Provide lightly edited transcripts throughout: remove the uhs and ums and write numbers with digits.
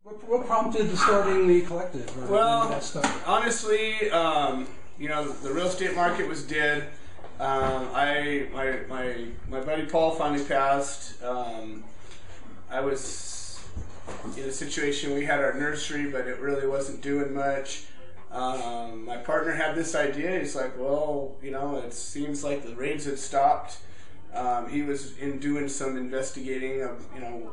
What prompted the starting the collective? Well, honestly, you know, the real estate market was dead. My buddy Paul finally passed. I was in a situation, we had our nursery, but it really wasn't doing much. My partner had this idea. He's like, well, you know, it seems like the raids had stopped. He was doing some investigating of, you know,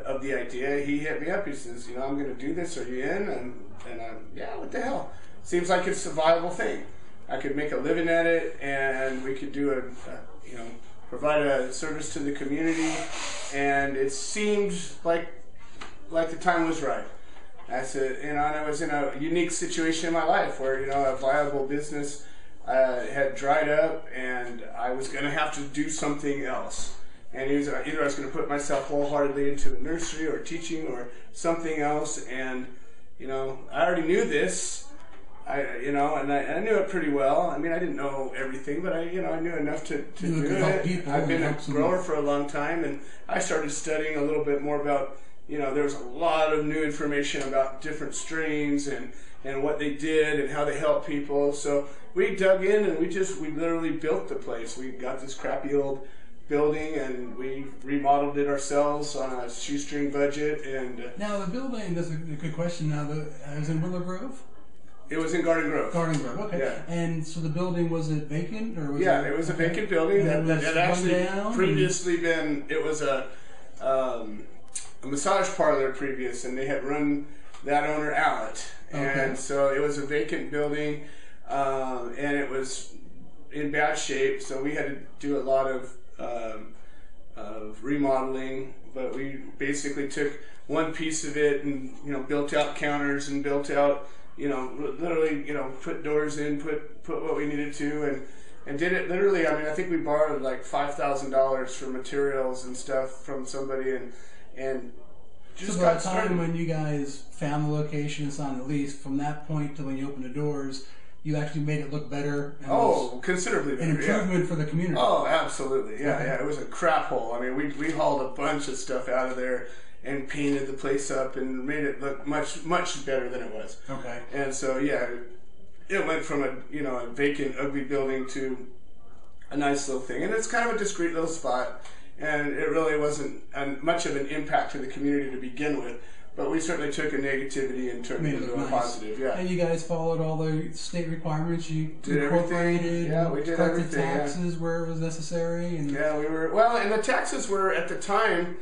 of the idea. He hit me up. He says, you know, I'm going to do this. Are you in? And I'm, yeah, what the hell? Seems like it's a viable thing. I could make a living at it, and we could do you know, provide a service to the community. And it seemed like the time was right. I said, you know, and I was in a unique situation in my life where, you know, a viable business had dried up, and I was going to have to do something else. And either I was going to put myself wholeheartedly into the nursery or teaching or something else. And, you know, I already knew this, you know, and I knew it pretty well. I mean, I didn't know everything, but I knew enough to do it. I've been a grower for a long time, and I started studying a little bit more about, you know, there was a lot of new information about different strains and what they did and how they help people. So we dug in, and we literally built the place. We got this crappy old building, and we remodeled it ourselves on a shoestring budget. And now the building, that's a good question. Now, it was in Willow Grove? It was in Garden Grove. Garden Grove, okay. Yeah. And so the building, was it vacant? Or was it was a vacant building that had actually previously been, it was a massage parlor previous, and they had run that owner out. Okay. And so it was a vacant building, and it was in bad shape, so we had to do a lot of remodeling, but we basically took one piece of it and, you know, built out counters and built out, you know, literally, you know, put doors in, put what we needed to, and did it literally. I mean, I think we borrowed like $5,000 for materials and stuff from somebody, and just so by the time when you guys found the location and signed the lease, from that point to when you opened the doors, you actually made it look better. Oh, considerably better. An improvement for the community. Oh, absolutely. Yeah, yeah. It was a crap hole. I mean, we hauled a bunch of stuff out of there and painted the place up and made it look much, much better than it was. Okay. And so, yeah, it went from a vacant, ugly building to a nice little thing. And it's kind of a discreet little spot, and it really wasn't much of an impact to the community to begin with. But we certainly took a negativity and turned it into a positive. Yeah. And you guys followed all the state requirements. You did everything. Yeah, we did everything. Taxes where it was necessary. And yeah, we were and the taxes were at the time.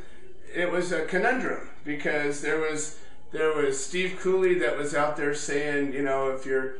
It was a conundrum because there was Steve Cooley that was out there saying, you know, if you're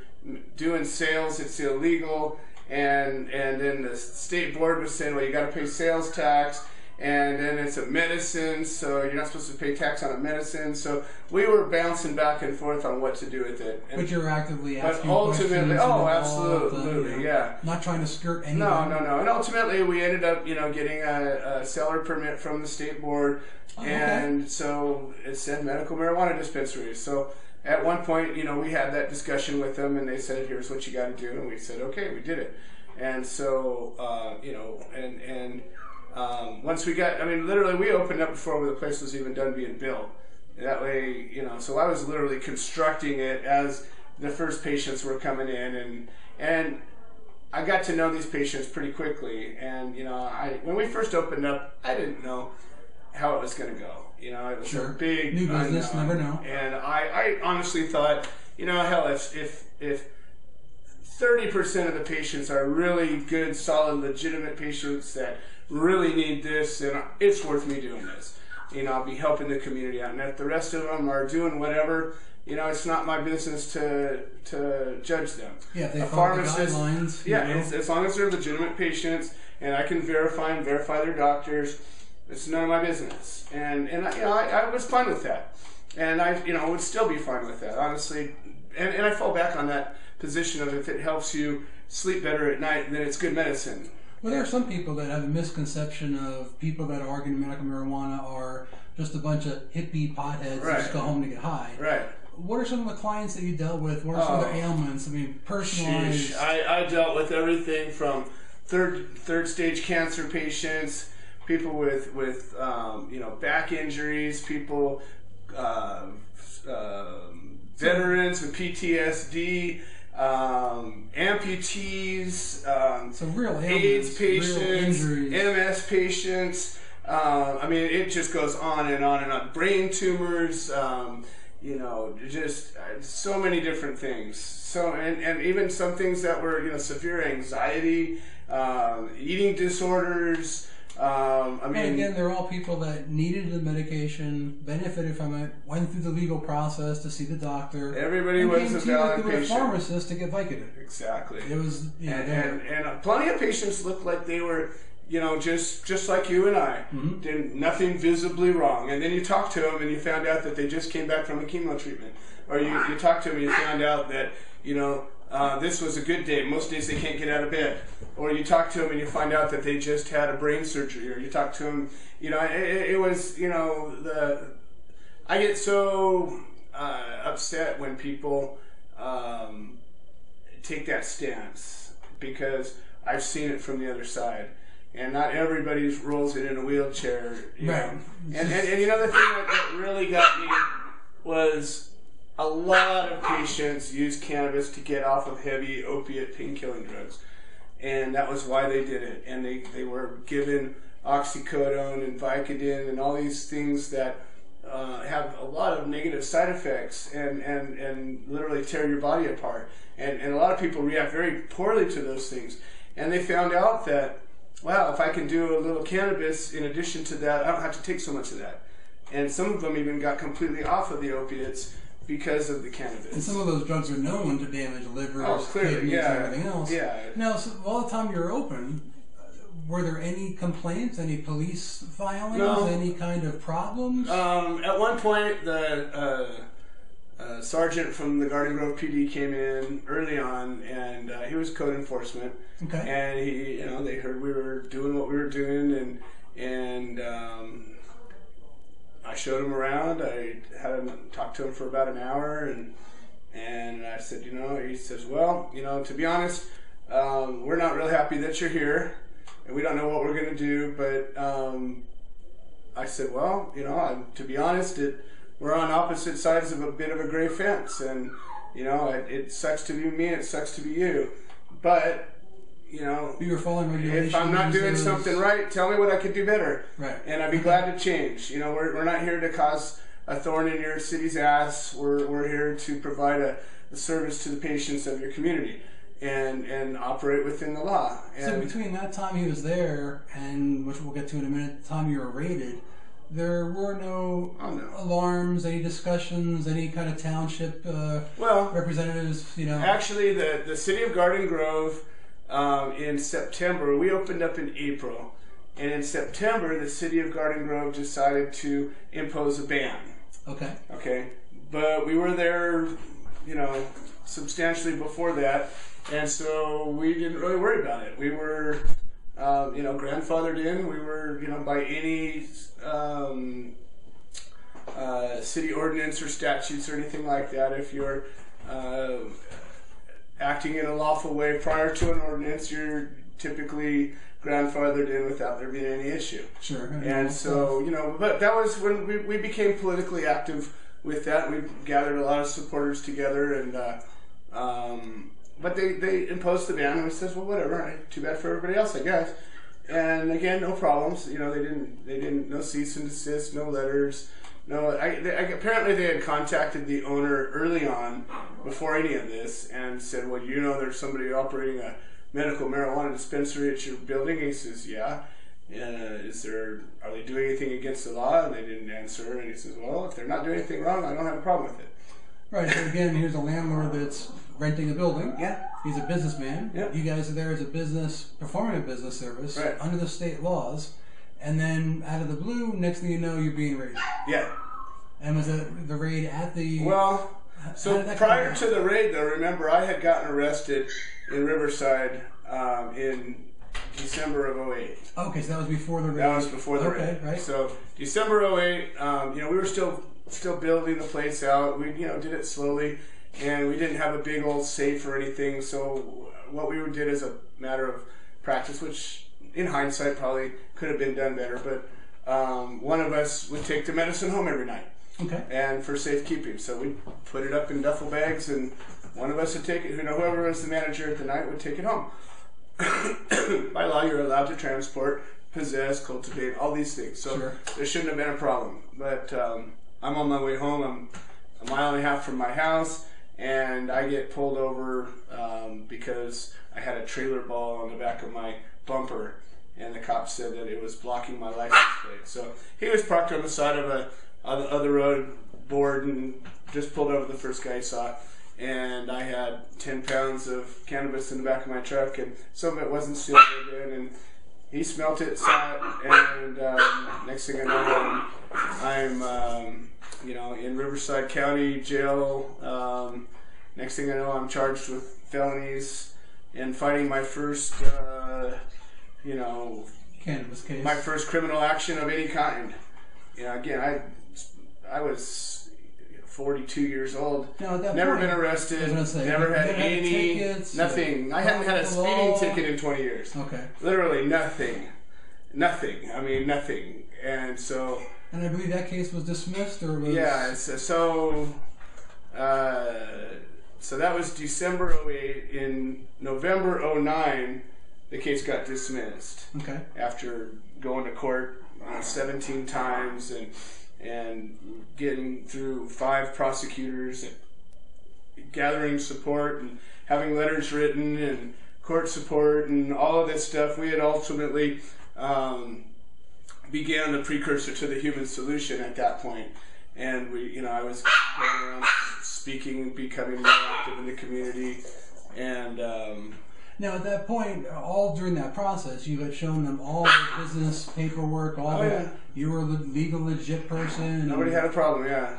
doing sales, it's illegal, and then the state board was saying, well, you got to pay sales tax. And then it's a medicine, so you're not supposed to pay tax on a medicine. So we were bouncing back and forth on what to do with it. But you're actively asking questions. Oh, absolutely, yeah. Not trying to skirt anything. No. And ultimately, we ended up, you know, getting a seller permit from the state board, and so it said medical marijuana dispensaries. So at one point, you know, we had that discussion with them, and they said, "Here's what you got to do," and we said, "Okay, we did it." And so, you know, and once we got, I mean, literally we opened up before the place was even done being built. That way, you know, so I was literally constructing it as the first patients were coming in, and I got to know these patients pretty quickly. And, you know, when we first opened up, I didn't know how it was going to go. You know, it was a big new business, unknown. Never know. And I honestly thought, you know, hell, if 30% of the patients are really good, solid, legitimate patients that really need this, and it's worth me doing this. You know, I'll be helping the community out. And if the rest of them are doing whatever, you know, it's not my business to judge them. Yeah, they follow the guidelines. Yeah, as long as they're legitimate patients, and I can verify their doctors, it's none of my business. And you know, I was fine with that, and I, you know, would still be fine with that, honestly. And I fall back on that position of if it helps you sleep better at night, then it's good medicine. Well, there are some people that have a misconception of people that are arguing medical marijuana are just a bunch of hippie potheads that just go home to get high. Right. What are some of the clients that you dealt with? What are some of their ailments? I mean, personalized. I dealt with everything from third stage cancer patients, people with you know, back injuries, people veterans with PTSD, amputees, so real AIDS patients, real MS patients. I mean, it just goes on and on and on. Brain tumors, you know, just so many different things. So, and even some things that were, you know, severe anxiety, eating disorders. I mean, and again, they're all people that needed the medication, benefited from it, went through the legal process to see the doctor. Everybody was a valid like they were patient. A pharmacist to get Vicodin. Exactly. It was, you know, and plenty of patients looked like they were, you know, just like you and I, did nothing visibly wrong. And then you talk to them and you found out that they just came back from a chemo treatment, or you talk to them and you found out that, you know, this was a good day. Most days they can't get out of bed. Or you talk to them and you find out that they just had a brain surgery. Or you talk to them, you know, it was, you know, I get so upset when people take that stance, because I've seen it from the other side. And not everybody rolls it in a wheelchair, you know. And you know, the thing that really got me was a lot of patients use cannabis to get off of heavy opiate pain-killing drugs. And that was why they did it. And they were given oxycodone and Vicodin and all these things that have a lot of negative side effects and literally tear your body apart. And a lot of people react very poorly to those things. And they found out that, wow, if I can do a little cannabis in addition to that, I don't have to take so much of that. And some of them even got completely off of the opiates because of the cannabis. And some of those drugs are known to damage livers, clearly, kidneys, and everything else. Yeah. Now, so all the time you were open, were there any complaints, any police filings, any kind of problems? At one point, the sergeant from the Garden Grove PD came in early on, and he was code enforcement. Okay. And he, you know, they heard we were doing what we were doing, and I showed him around. I had him talk to him for about an hour, and I said, you know, he says, well, you know, to be honest, we're not real happy that you're here, and we don't know what we're going to do, but I said, well, you know, to be honest, we're on opposite sides of a bit of a gray fence, and, you know, it sucks to be me, it sucks to be you, but, you know, you were following regulations. If I'm not doing something right, tell me what I could do better. Right. And I'd be glad to change. You know, we're not here to cause a thorn in your city's ass. We're here to provide a service to the patients of your community and operate within the law. And so between that time he was there and, which we'll get to in a minute, the time you were raided, there were no alarms, any discussions, any kind of township representatives, you know? Actually, the city of Garden Grove, in September, we opened up in April, and in September the city of Garden Grove decided to impose a ban. Okay, but we were there, you know, substantially before that, and so we didn't really worry about it. We were, you know, grandfathered in. We were, you know, by any city ordinance or statutes or anything like that, if you're acting in a lawful way prior to an ordinance, you're typically grandfathered in without there being any issue. Sure. And so, you know, but that was when we became politically active with that. We gathered a lot of supporters together, and but they imposed the ban, and we said, well, whatever, too bad for everybody else, I guess. And again, no problems. You know, they didn't no cease and desist, no letters. No, apparently they had contacted the owner early on, before any of this, and said, well, you know, there's somebody operating a medical marijuana dispensary at your building. And he says, yeah. Are they doing anything against the law? And they didn't answer. And he says, well, if they're not doing anything wrong, I don't have a problem with it. Right. So again, here's a landlord that's renting a building. Yeah. He's a businessman. Yeah. You guys are there as a business, performing a business service under the state laws. And then out of the blue, next thing you know, you're being raided. Yeah. And was it the raid at the... Well, so prior to the raid, though, remember, I had gotten arrested in Riverside in December of 2008. Okay, so that was before the raid. That was before the raid. Right. So December 2008, you know, we were still building the place out. We, you know, did it slowly, and we didn't have a big old safe or anything. So what we did as a matter of practice, which in hindsight probably could have been done better, but one of us would take the medicine home every night. Okay. And for safekeeping. So we put it up in duffel bags, and one of us would take it, whoever was the manager at the night would take it home. By law, you're allowed to transport, possess, cultivate, all these things. So there shouldn't have been a problem. But I'm on my way home. I'm a mile and a half from my house, and I get pulled over because I had a trailer ball on the back of my bumper, and the cop said that it was blocking my license plate. So he was parked on the side of the road, bored, and just pulled over the first guy he saw. And I had 10 pounds of cannabis in the back of my truck, and some of it wasn't sealed again, and he smelt it, saw it, and next thing I know, I'm in Riverside County Jail. Next thing I know, I'm charged with felonies and fighting my first, cannabis case. My first criminal action of any kind. Again, I was 42 years old. Now, never been arrested. Never had any tickets, nothing. I hadn't had a speeding ticket in 20 years. Okay. Literally nothing. Nothing. I mean, nothing. And so. And I believe that case was dismissed, or was. Yeah. So that was December 2008. In November 2009, the case got dismissed. Okay. After going to court 17 times and getting through 5 prosecutors and gathering support and having letters written and court support and all of this stuff, we had ultimately began the precursor to the human solution at that point. And I was going around speaking and becoming more active in the community. And now, at that point, all during that process, you had shown them all the business paperwork, you were a legal, legit person. Nobody had a problem, yeah.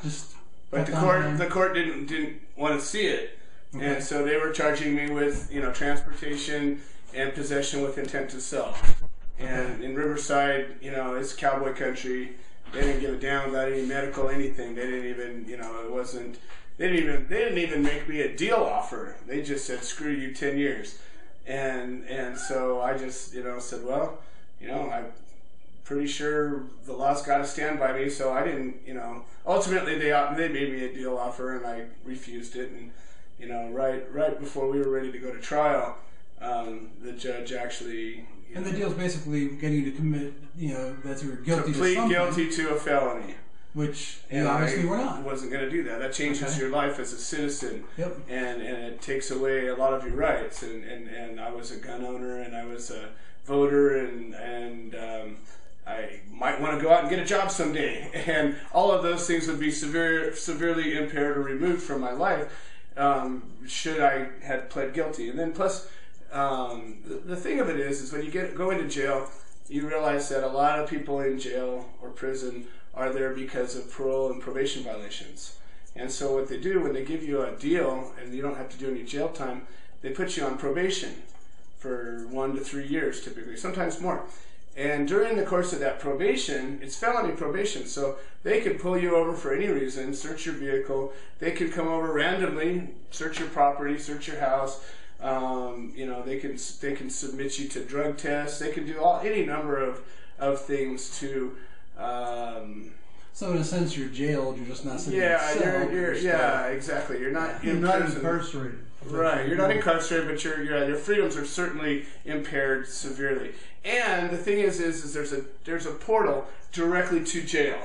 But the court didn't want to see it, and so they were charging me with transportation and possession with intent to sell. And in Riverside, it's cowboy country. They didn't give a damn about any medical anything. They didn't even, it wasn't. They didn't even make me a deal offer. They just said, "Screw you, 10 years." And so I just, said, well, I'm pretty sure the law's got to stand by me, so I didn't, ultimately they made me a deal offer, and I refused it, and, right before we were ready to go to trial, the judge actually... And the deal's basically getting you to commit, that you're guilty to plead something. Guilty to a felony. Which you obviously were not. I wasn't going to do that. That changes your life as a citizen. Yep. And it takes away a lot of your rights. And I was a gun owner, and I was a voter, and I might want to go out and get a job someday. And all of those things would be severely impaired or removed from my life should I had pled guilty. And then plus, the thing of it is when you go into jail, you realize that a lot of people in jail or prison are there because of parole and probation violations. And so what they do when they give you a deal and you don't have to do any jail time, they put you on probation for 1 to 3 years typically, sometimes more. And during the course of that probation, it's felony probation, so they could pull you over for any reason, search your vehicle, they could come over randomly, search your property, search your house, they can submit you to drug tests, they can do any number of things to... So in a sense, you're jailed. You're just not sitting in a cell. Exactly. You're not incarcerated. Right. You're not incarcerated, but your freedoms are certainly impaired severely. And the thing is there's a portal directly to jail,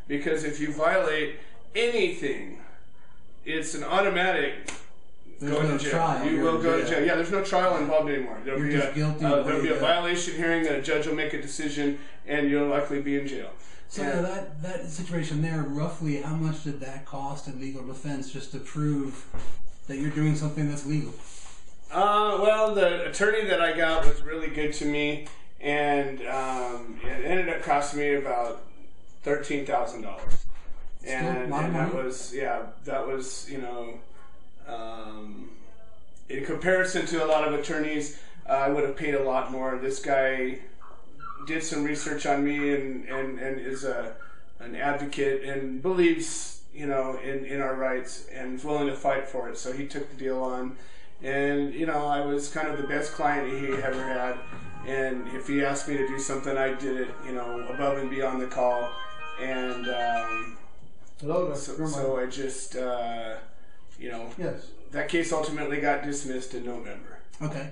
because if you violate anything, it's an automatic. Go to jail. Trial. You will go to jail. Yeah, there's no trial involved anymore. There'll be a violation hearing, that a judge will make a decision, and you'll likely be in jail. So that situation there, roughly how much did that cost in legal defense just to prove that you're doing something that's legal? Well, the attorney that I got was really good to me, and it ended up costing me about $13,000. And that was in comparison to a lot of attorneys, I would have paid a lot more. This guy did some research on me and is an advocate and believes in our rights and is willing to fight for it. So he took the deal on, and I was kind of the best client he ever had. And if he asked me to do something, I did it above and beyond the call. And Hello, Dr. So Grumbine. I just, you know, Yes. that case ultimately got dismissed in November. Okay.